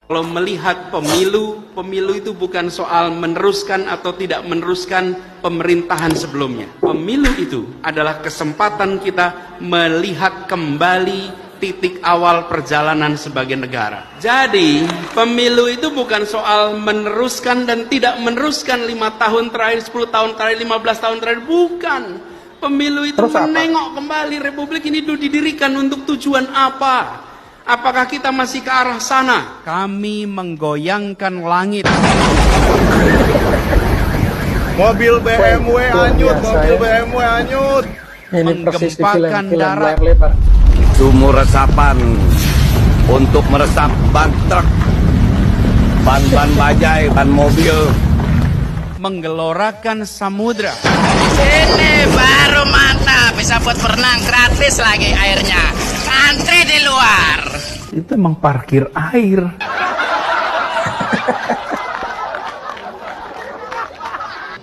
Kalau melihat pemilu itu bukan soal meneruskan atau tidak meneruskan pemerintahan sebelumnya. Pemilu itu adalah kesempatan kita melihat kembali titik awal perjalanan sebagai negara. Jadi, pemilu itu bukan soal meneruskan dan tidak meneruskan 5 tahun terakhir, 10 tahun terakhir, 15 tahun terakhir. Bukan. Pemilu itu menengok kembali Republik ini didirikan untuk tujuan apa? Apakah kita masih ke arah sana? Kami menggoyangkan langit. Mobil BMW anyut, mobil BMW anyut. Ini persis di film layar darat. lebar. Sumur resapan untuk meresap ban truk, ban bajai, ban mobil. Menggelorakan samudra. Sini baru mantap, bisa buat berenang gratis lagi airnya. Antri di luar. Itu emang parkir air.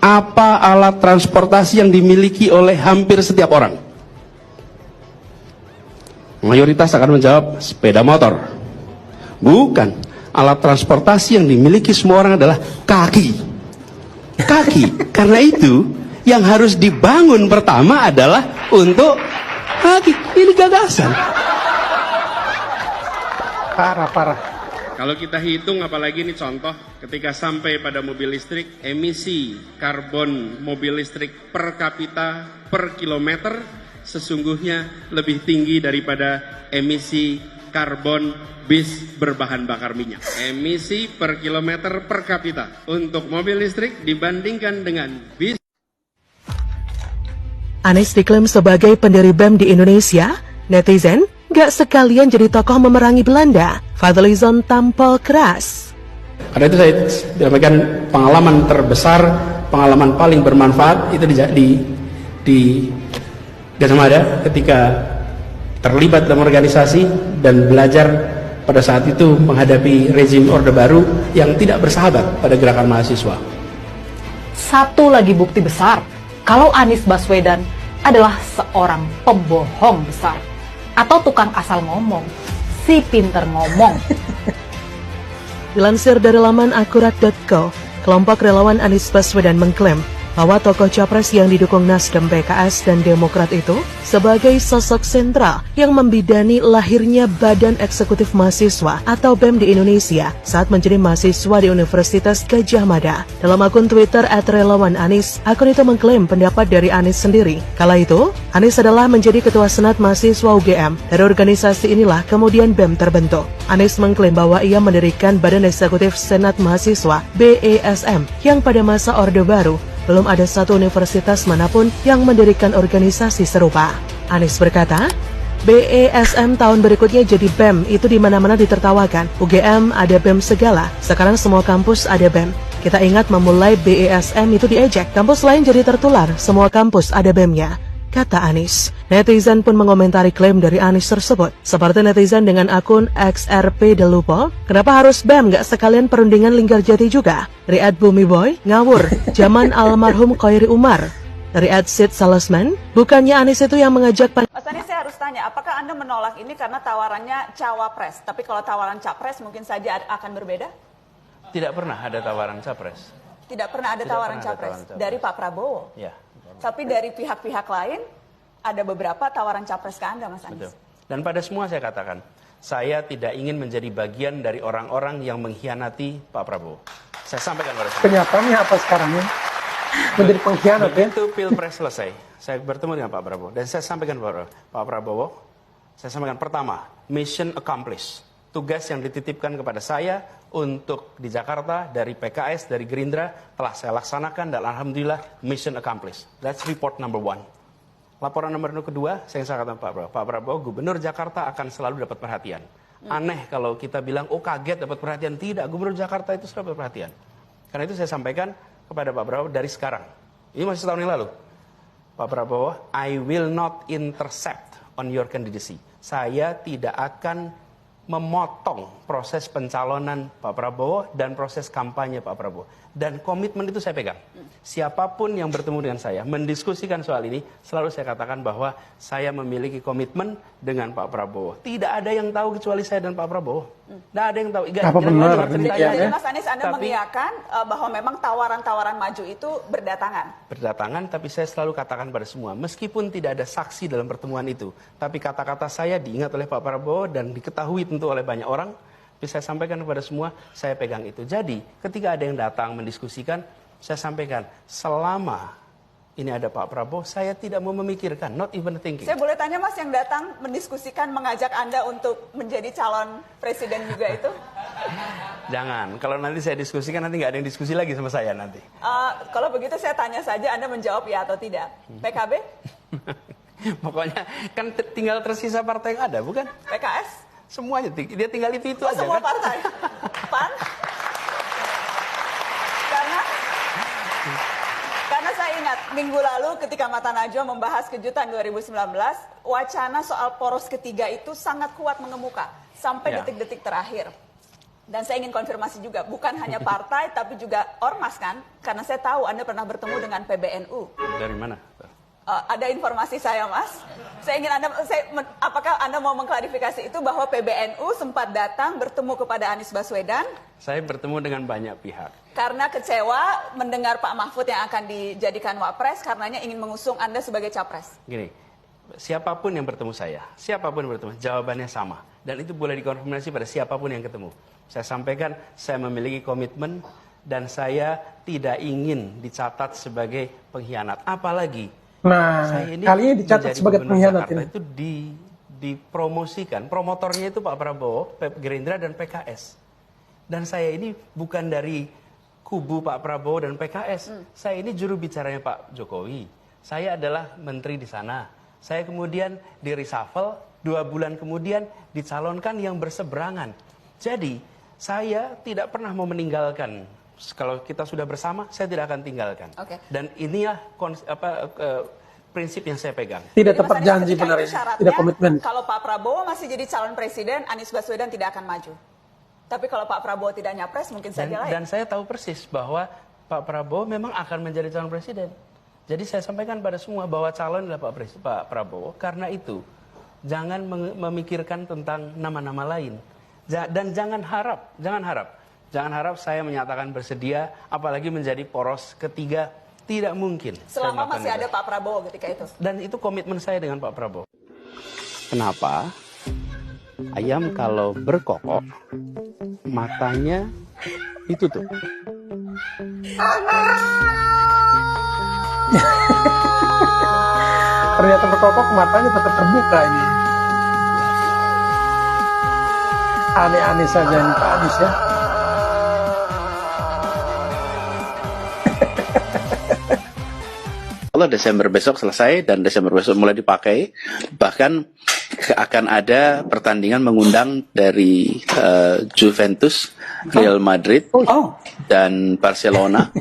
Apa alat transportasi yang dimiliki oleh hampir setiap orang? Mayoritas akan menjawab sepeda motor. Bukan. Alat transportasi yang dimiliki semua orang adalah kaki. Kaki. Karena itu yang harus dibangun pertama adalah untuk kaki. Ini gagasan. Parah. Kalau kita hitung, apalagi ini contoh, ketika sampai pada mobil listrik, emisi karbon mobil listrik per kapita per kilometer sesungguhnya lebih tinggi daripada emisi karbon bis berbahan bakar minyak. Emisi per kilometer per kapita untuk mobil listrik dibandingkan dengan bis. Anies diklaim sebagai pendiri BEM di Indonesia. Netizen gak sekalian jadi tokoh memerangi Belanda. Fadlizon tampol keras. Karena itu saya sampaikan pengalaman terbesar, pengalaman paling bermanfaat itu di Gajah Mada ketika terlibat dalam organisasi dan belajar pada saat itu menghadapi rezim Orde Baru yang tidak bersahabat pada gerakan mahasiswa. Satu lagi bukti besar kalau Anies Baswedan adalah seorang pembohong besar atau tukang asal ngomong, si pinter ngomong. Dilansir dari laman akurat.co, kelompok relawan Anies Baswedan mengklaim bahwa tokoh capres yang didukung Nasdem, PKS, dan Demokrat itu sebagai sosok sentral yang membidani lahirnya Badan Eksekutif Mahasiswa atau BEM di Indonesia saat menjadi mahasiswa di Universitas Gajah Mada. Dalam akun Twitter @relawan_Anies, akun itu mengklaim pendapat dari Anies sendiri. Kala itu, Anies adalah menjadi Ketua Senat Mahasiswa UGM. Dari organisasi inilah kemudian BEM terbentuk. Anies mengklaim bahwa ia mendirikan Badan Eksekutif Senat Mahasiswa (BESM) yang pada masa Orde Baru belum ada satu universitas manapun yang mendirikan organisasi serupa. Anies berkata, BESM tahun berikutnya jadi BEM, itu di mana-mana ditertawakan. UGM ada BEM segala, sekarang semua kampus ada BEM. Kita ingat memulai BESM itu diejek, kampus lain jadi tertular, semua kampus ada BEM-nya, kata Anies. Netizen pun mengomentari klaim dari Anies tersebut. Seperti netizen dengan akun XRP Delupo, kenapa harus BEM, gak sekalian perundingan Linggarjati juga? Dari @Bumiboy, ngawur, zaman almarhum Khairi Umar. Dari @Sid Salesman, bukannya Anies itu yang mengajak Mas Anies, saya harus tanya, apakah Anda menolak ini karena tawarannya cawapres? Tapi kalau tawaran capres mungkin saja akan berbeda? Tidak pernah ada tawaran capres. Tidak pernah ada tawaran capres dari Pak Prabowo? Ya. Tapi dari pihak-pihak lain, ada beberapa tawaran capres ke Anda, Mas Anies. Betul. Dan pada semua saya katakan, saya tidak ingin menjadi bagian dari orang-orang yang mengkhianati Pak Prabowo. Saya sampaikan pada semua. Kenyataannya apa sekarang ya? Menjadi pengkhianat ya? Begitu Pilpres selesai, saya bertemu dengan Pak Prabowo. Dan saya sampaikan kepada Pak Prabowo, saya sampaikan pertama, mission accomplished. Tugas yang dititipkan kepada saya untuk di Jakarta dari PKS, dari Gerindra, telah saya laksanakan dan alhamdulillah mission accomplished. That's report number 1. Laporan nomor kedua, saya katakan Pak Prabowo, Gubernur Jakarta akan selalu dapat perhatian. Aneh kalau kita bilang, oh kaget dapat perhatian. Tidak, Gubernur Jakarta itu selalu dapat perhatian. Karena itu saya sampaikan kepada Pak Prabowo dari sekarang. Ini masih setahun yang lalu. Pak Prabowo, I will not intercept on your candidacy. Saya tidak akan memotong proses pencalonan Pak Prabowo dan proses kampanye Pak Prabowo. Dan komitmen itu saya pegang. Siapapun yang bertemu dengan saya, mendiskusikan soal ini, selalu saya katakan bahwa saya memiliki komitmen dengan Pak Prabowo. Tidak ada yang tahu kecuali saya dan Pak Prabowo. Tidak ada yang tahu. Apa benar demikian, Jadi ya? Mas Anies, Anda mengiyakan bahwa memang tawaran-tawaran maju itu berdatangan? Berdatangan, tapi saya selalu katakan pada semua, meskipun tidak ada saksi dalam pertemuan itu, tapi kata-kata saya diingat oleh Pak Prabowo dan diketahui tentu oleh banyak orang, tapi saya sampaikan kepada semua, saya pegang itu. Jadi, ketika ada yang datang mendiskusikan, saya sampaikan, selama ini ada Pak Prabowo, saya tidak mau memikirkan, not even thinking. Saya boleh tanya Mas, yang datang mendiskusikan, mengajak Anda untuk menjadi calon presiden juga itu? Jangan, kalau nanti saya diskusikan, nanti nggak ada yang diskusi lagi sama saya nanti. Kalau begitu saya tanya saja, Anda menjawab ya atau tidak. PKB? Pokoknya, kan tinggal tersisa partai yang ada, bukan? PKS? Semuanya, dia tinggal itu aja. Semua kan? partai? PAN? Karena saya ingat, minggu lalu ketika Mata Najwa membahas kejutan 2019, wacana soal poros ketiga itu sangat kuat mengemuka, sampai detik-detik terakhir. Dan saya ingin konfirmasi juga, bukan hanya partai, tapi juga ormas kan? Karena saya tahu Anda pernah bertemu dengan PBNU. Dari mana? Ada informasi saya, Mas. Saya ingin apakah Anda mau mengklarifikasi itu bahwa PBNU sempat datang bertemu kepada Anies Baswedan? Saya bertemu dengan banyak pihak. Karena kecewa mendengar Pak Mahfud yang akan dijadikan wapres, karenanya ingin mengusung Anda sebagai capres. Gini, siapapun yang bertemu saya, siapapun yang bertemu, jawabannya sama. Dan itu boleh dikonfirmasi pada siapapun yang ketemu. Saya sampaikan, saya memiliki komitmen dan saya tidak ingin dicatat sebagai pengkhianat. Apalagi kali ini dicatat sebagai pengkhianat ini. Itu dipromosikan, promotornya itu Pak Prabowo, Gerindra dan PKS. Dan saya ini bukan dari kubu Pak Prabowo dan PKS. Saya ini juru bicaranya Pak Jokowi. Saya adalah menteri di sana. Saya kemudian di reshuffle, 2 bulan kemudian dicalonkan yang berseberangan. Jadi saya tidak pernah mau meninggalkan. Kalau kita sudah bersama, saya tidak akan tinggalkan. Okay. Dan inilah prinsip yang saya pegang. Tidak tepat janji benar ini, tidak komitmen. Kalau Pak Prabowo masih jadi calon presiden, Anies Baswedan tidak akan maju. Tapi kalau Pak Prabowo tidak nyapres, mungkin saja lain. Dan saya tahu persis bahwa Pak Prabowo memang akan menjadi calon presiden. Jadi saya sampaikan pada semua bahwa calon adalah Pak Prabowo. Karena itu, jangan memikirkan tentang nama-nama lain. Dan jangan harap saya menyatakan bersedia, apalagi menjadi poros ketiga, tidak mungkin. Selama masih ada Pak Prabowo ketika itu. Dan itu komitmen saya dengan Pak Prabowo. Kenapa? Ayam kalau berkokok, matanya ditutup. Ternyata berkokok, matanya tetap terbuka ini. Aneh-aneh saja ini Pak Anies ya. Kalau Desember besok selesai dan Desember besok mulai dipakai, bahkan akan ada pertandingan mengundang dari Juventus, Real Madrid, dan Barcelona.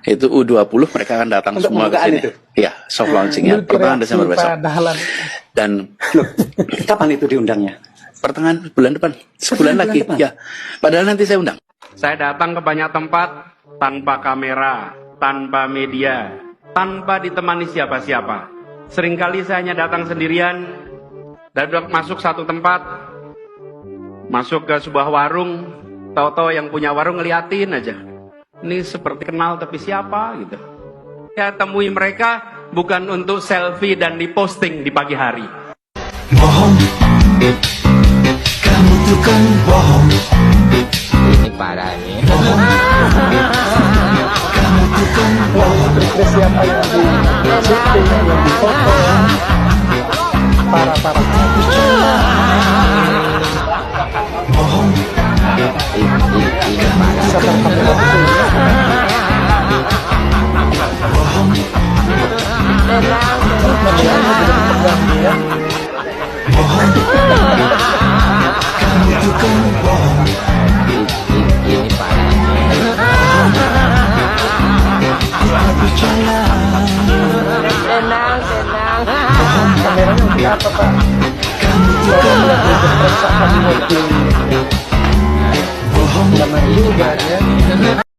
Itu U20 mereka akan datang untuk semua ke sini. Ya, soft launching ya, pertengahan Desember besok. Dan kapan itu diundangnya? Pertengahan bulan depan, sebulan lagi. Ya, padahal nanti saya undang. Saya datang ke banyak tempat tanpa kamera, tanpa media, tanpa ditemani siapa-siapa. Seringkali saya hanya datang sendirian, dan masuk satu tempat, masuk ke sebuah warung, tahu-tahu yang punya warung ngeliatin aja. Ini seperti kenal tapi siapa gitu. Ya temui mereka bukan untuk selfie dan diposting di pagi hari. Bohong, kamu tuh kan bohong. Ini parah nih. Bohong, kamu tuh kan bohong. Siapa yang di syuting, yang di foto, parah. Bohong, ini parah. Bohong, bohong, kamu tuh kan bohong. Ini parah. Bicara. Tenang. Kameranya untuk apa Pak? Kamu Bohong juga ya.